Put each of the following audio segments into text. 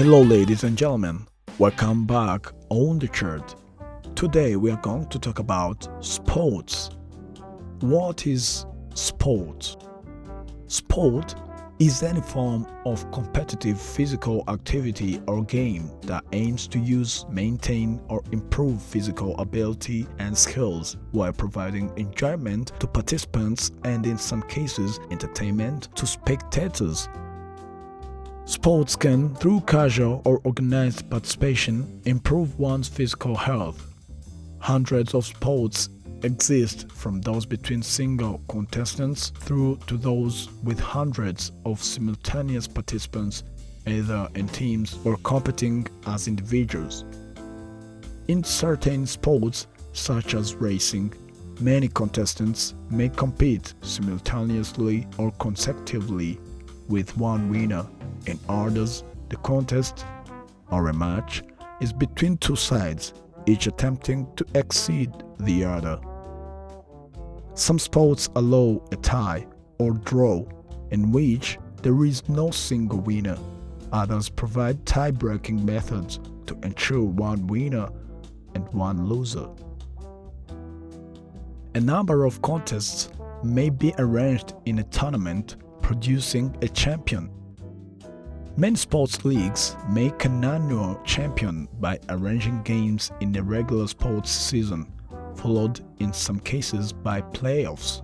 Hello ladies and gentlemen, welcome back on the chart. Today we are going to talk about sports. What is sport? Sport is any form of competitive physical activity or game that aims to use, maintain, or improve physical ability and skills while providing enjoyment to participants and in some cases entertainment to spectators. Sports can, through casual or organized participation, improve one's physical health. Hundreds of sports exist, from those between single contestants through to those with hundreds of simultaneous participants, either in teams or competing as individuals. In certain sports, such as racing, many contestants may compete simultaneously or consecutively with one winner. In others, the contest, or a match, is between two sides, each attempting to exceed the other. Some sports allow a tie or draw, in which there is no single winner. Others provide tie-breaking methods to ensure one winner and one loser. A number of contests may be arranged in a tournament, producing a champion. Many sports leagues make an annual champion by arranging games in a regular sports season, followed in some cases by playoffs.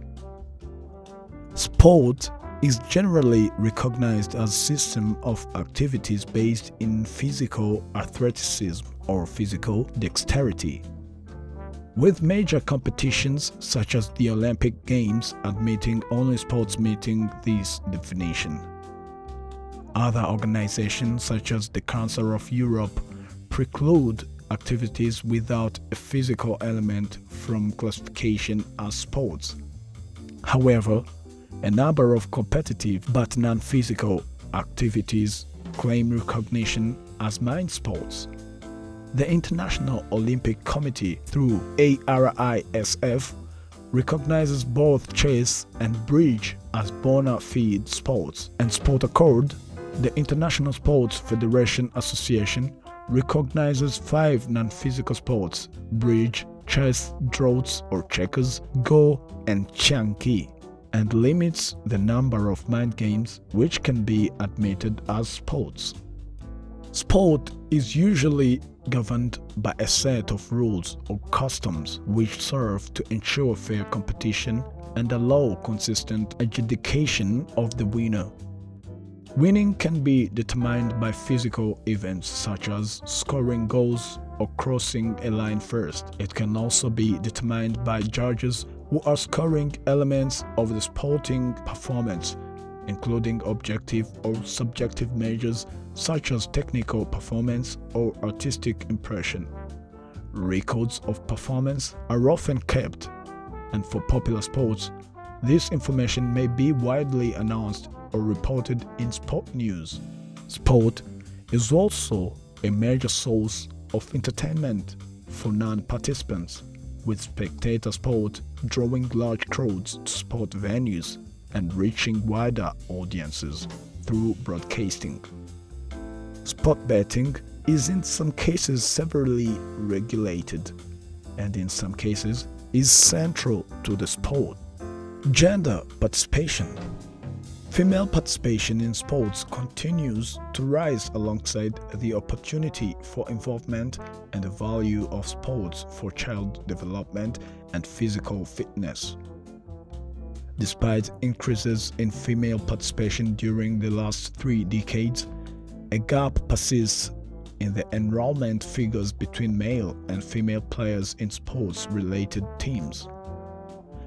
Sport is generally recognized as a system of activities based in physical athleticism or physical dexterity, with major competitions such as the Olympic Games admitting only sports meeting this definition. Other organizations such as the Council of Europe preclude activities without a physical element from classification as sports. However, a number of competitive but non-physical activities claim recognition as mind sports. The International Olympic Committee, through ARISF, recognizes both chess and bridge as bona fide sports, and Sport Accord, the International Sports Federation Association, recognizes 5 non-physical sports: bridge, chess, draughts or checkers, go, and Qiangqi, and limits the number of mind games which can be admitted as sports. Sport is usually governed by a set of rules or customs which serve to ensure fair competition and allow consistent adjudication of the winner. Winning can be determined by physical events such as scoring goals or crossing a line first. It can also be determined by judges who are scoring elements of the sporting performance, including objective or subjective measures such as technical performance or artistic impression. Records of performance are often kept, and for popular sports, this information may be widely announced or reported in sport news. Sport is also a major source of entertainment for non-participants, with spectator sport drawing large crowds to sport venues and reaching wider audiences through broadcasting. Sport betting is in some cases severely regulated, and in some cases is central to the sport. Gender participation. Female participation in sports continues to rise alongside the opportunity for involvement and the value of sports for child development and physical fitness. Despite increases in female participation during the last 3 decades, a gap persists in the enrollment figures between male and female players in sports-related teams.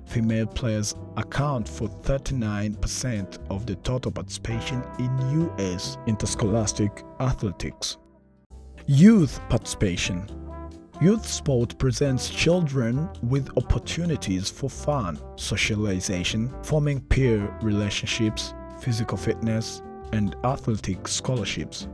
Female players account for 39% of the total participation in U.S. interscholastic athletics. Youth participation. Youth sport presents children with opportunities for fun, socialization, forming peer relationships, physical fitness, and athletic scholarships.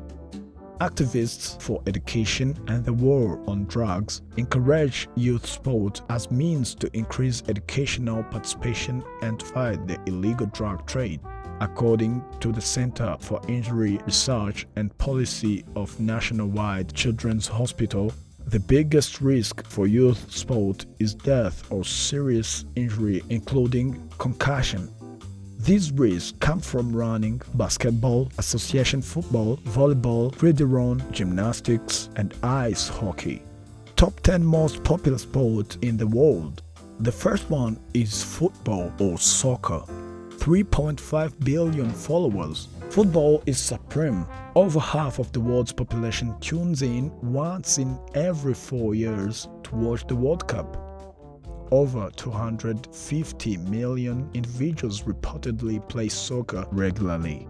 Activists for education and the war on drugs encourage youth sport as means to increase educational participation and fight the illegal drug trade. According to the Center for Injury Research and Policy of Nationwide Children's Hospital, the biggest risk for youth sport is death or serious injury, including concussion. These risks come from running, basketball, association football, volleyball, gridiron, gymnastics, and ice hockey. Top 10 most popular sports in the world. The first one is football or soccer. 3.5 billion followers. Football is supreme. Over half of the world's population tunes in once in every 4 years to watch the World Cup. Over 250 million individuals reportedly play soccer regularly.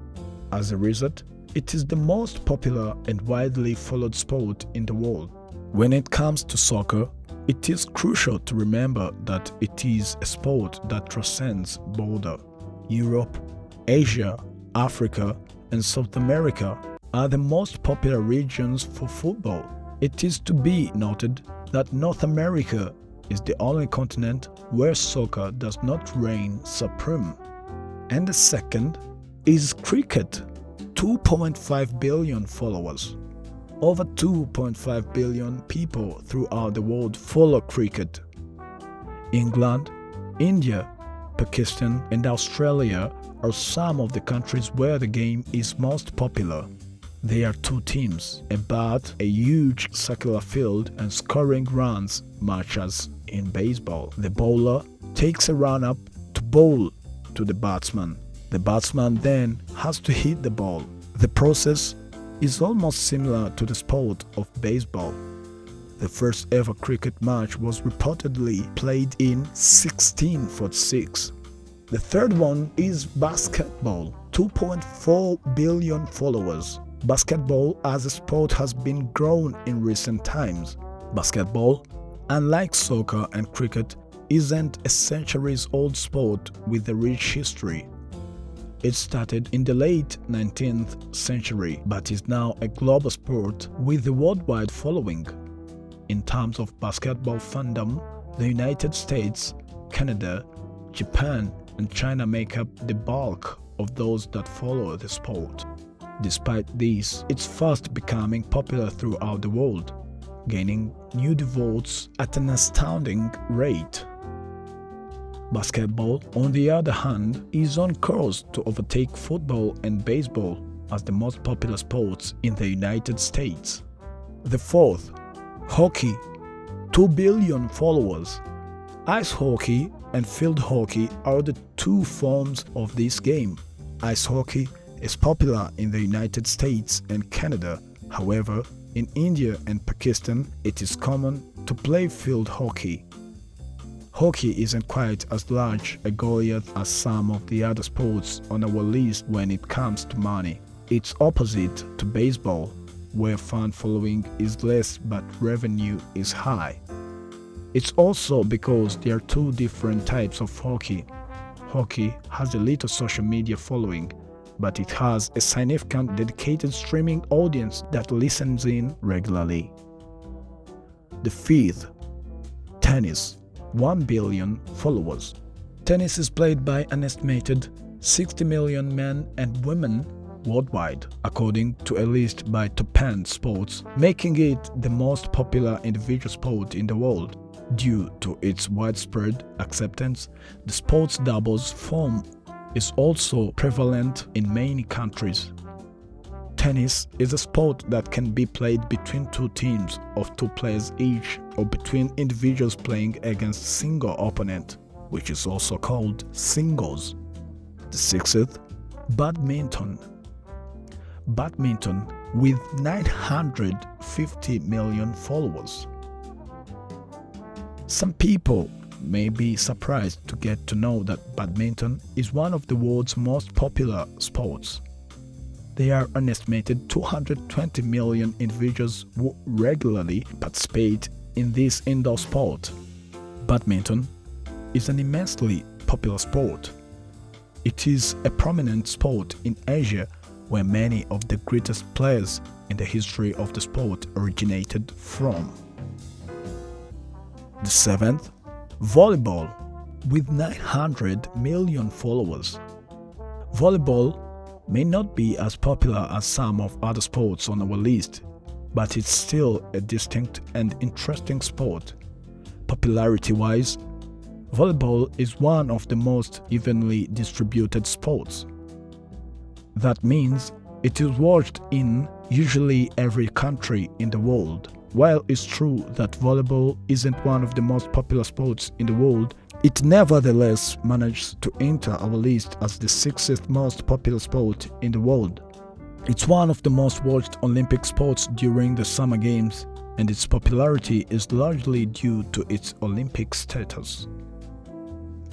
As a result, it is the most popular and widely followed sport in the world. When it comes to soccer, it is crucial to remember that it is a sport that transcends borders. Europe, Asia, Africa, and South America are the most popular regions for football. It is to be noted that North America is the only continent where soccer does not reign supreme. And the second is cricket, 2.5 billion followers. Over 2.5 billion people throughout the world follow cricket. England, India, Pakistan, and Australia are some of the countries where the game is most popular. There are two teams, about a huge circular field and scoring runs, much as in baseball. The bowler takes a run up to bowl to the batsman. The batsman then has to hit the ball. The process is almost similar to the sport of baseball. The first ever cricket match was reportedly played in 1646. The third one is basketball, 2.4 billion followers. Basketball as a sport has been grown in recent times. Basketball, unlike soccer and cricket, isn't a centuries-old sport with a rich history. It started in the late 19th century but is now a global sport with a worldwide following. In terms of basketball fandom, the United States, Canada, Japan, and China make up the bulk of those that follow the sport. Despite this, it's fast becoming popular throughout the world, gaining new devotees at an astounding rate. Basketball, on the other hand, is on course to overtake football and baseball as the most popular sports in the United States. The fourth, hockey, 2 billion followers. Ice hockey and field hockey are the two forms of this game. Ice hockey is popular in the United States and Canada. However, in India and Pakistan, it is common to play field hockey. Hockey isn't quite as large a Goliath as some of the other sports on our list when it comes to money. It's opposite to baseball, where fan following is less but revenue is high. It's also because there are two different types of hockey. Hockey has a little social media following, but it has a significant dedicated streaming audience that listens in regularly. The fifth, tennis, 1 billion followers. Tennis is played by an estimated 60 million men and women worldwide, according to a list by Top 10 Sports, making it the most popular individual sport in the world. Due to its widespread acceptance, the sport's doubles form is also prevalent in many countries. Tennis is a sport that can be played between two teams of 2 players each or between individuals playing against a single opponent, which is also called singles. The sixth, badminton. Badminton with 950 million followers. Some people may be surprised to get to know that badminton is one of the world's most popular sports. There are an estimated 220 million individuals who regularly participate in this indoor sport. Badminton is an immensely popular sport. It is a prominent sport in Asia, where many of the greatest players in the history of the sport originated from. The seventh, volleyball, with 900 million followers. Volleyball may not be as popular as some of other sports on our list, but it's still a distinct and interesting sport. Popularity-wise, volleyball is one of the most evenly distributed sports. That means it is watched in usually every country in the world. While it's true that volleyball isn't one of the most popular sports in the world, it nevertheless managed to enter our list as the 6th most popular sport in the world. It's one of the most watched Olympic sports during the Summer Games, and its popularity is largely due to its Olympic status.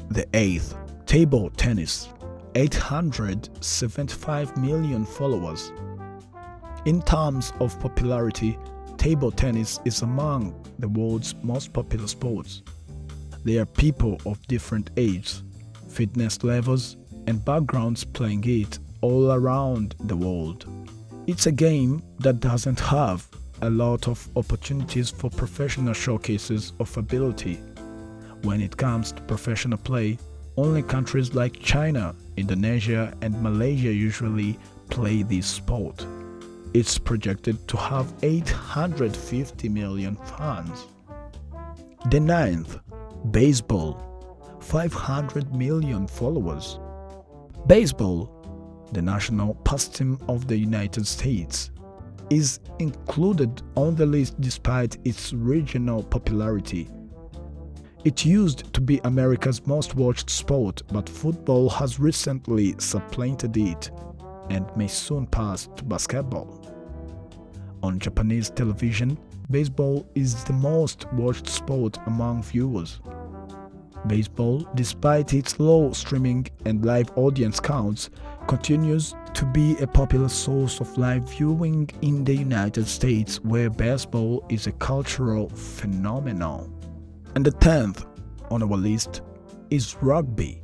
The 8th, table tennis, 875 million followers. In terms of popularity, table tennis is among the world's most popular sports. There are people of different ages, fitness levels, and backgrounds playing it all around the world. It's a game that doesn't have a lot of opportunities for professional showcases of ability. When it comes to professional play, only countries like China, Indonesia, and Malaysia usually play this sport. It's projected to have 850 million fans. The 9th, baseball, 500 million followers. Baseball, the national pastime of the United States, is included on the list despite its regional popularity. It used to be America's most watched sport, but football has recently supplanted it and may soon pass to basketball. On Japanese television, baseball is the most watched sport among viewers. Baseball, despite its low streaming and live audience counts, continues to be a popular source of live viewing in the United States, where baseball is a cultural phenomenon. And the 10th on our list is rugby,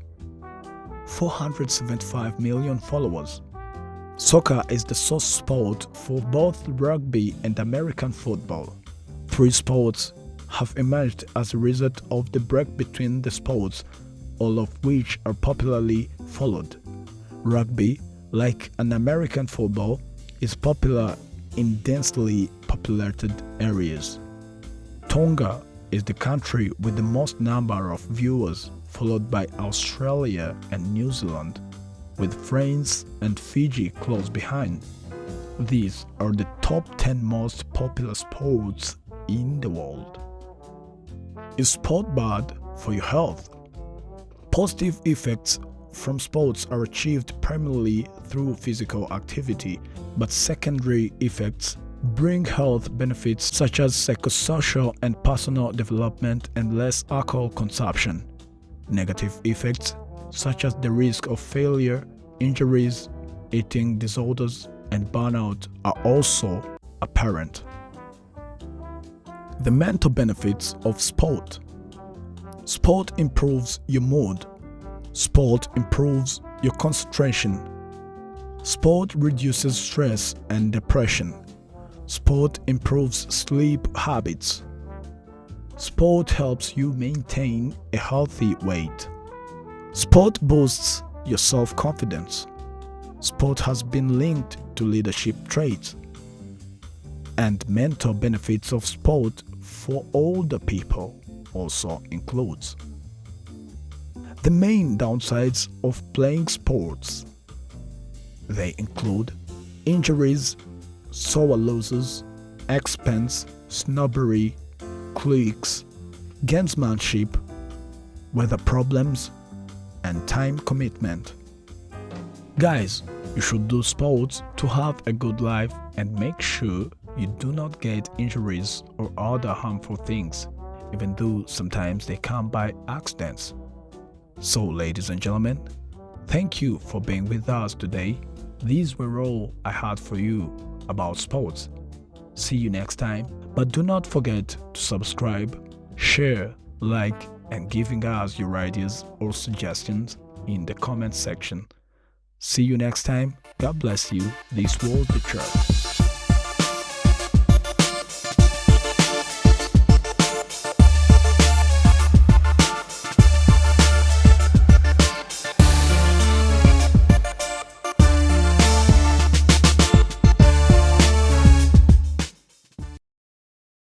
475 million followers. Soccer is the source sport for both rugby and American football. 3 sports have emerged as a result of the break between the sports, all of which are popularly followed. Rugby, like an American football, is popular in densely populated areas. Tonga is the country with the most number of viewers, followed by Australia and New Zealand, with France and Fiji close behind. These are the top 10 most popular sports in the world. Is sport bad for your health? Positive effects from sports are achieved primarily through physical activity, but secondary effects bring health benefits such as psychosocial and personal development and less alcohol consumption. Negative effects such as the risk of failure, injuries, eating disorders, and burnout are also apparent. The mental benefits of sport. Sport improves your mood. Sport improves your concentration. Sport reduces stress and depression. Sport improves sleep habits. Sport helps you maintain a healthy weight. Sport boosts your self-confidence. Sport has been linked to leadership traits. And mental benefits of sport for older people also includes the main downsides of playing sports. They include injuries, sore losses, expense, snobbery, cliques, gamesmanship, weather problems, and time commitment. Guys, you should do sports to have a good life and make sure you do not get injuries or other harmful things, even though sometimes they come by accidents. So, ladies and gentlemen, thank you for being with us today. These were all I had for you about sports. See you next time, but do not forget to subscribe, share, like, and giving us your ideas or suggestions in the comment section. See you next time. God bless you. This was the church.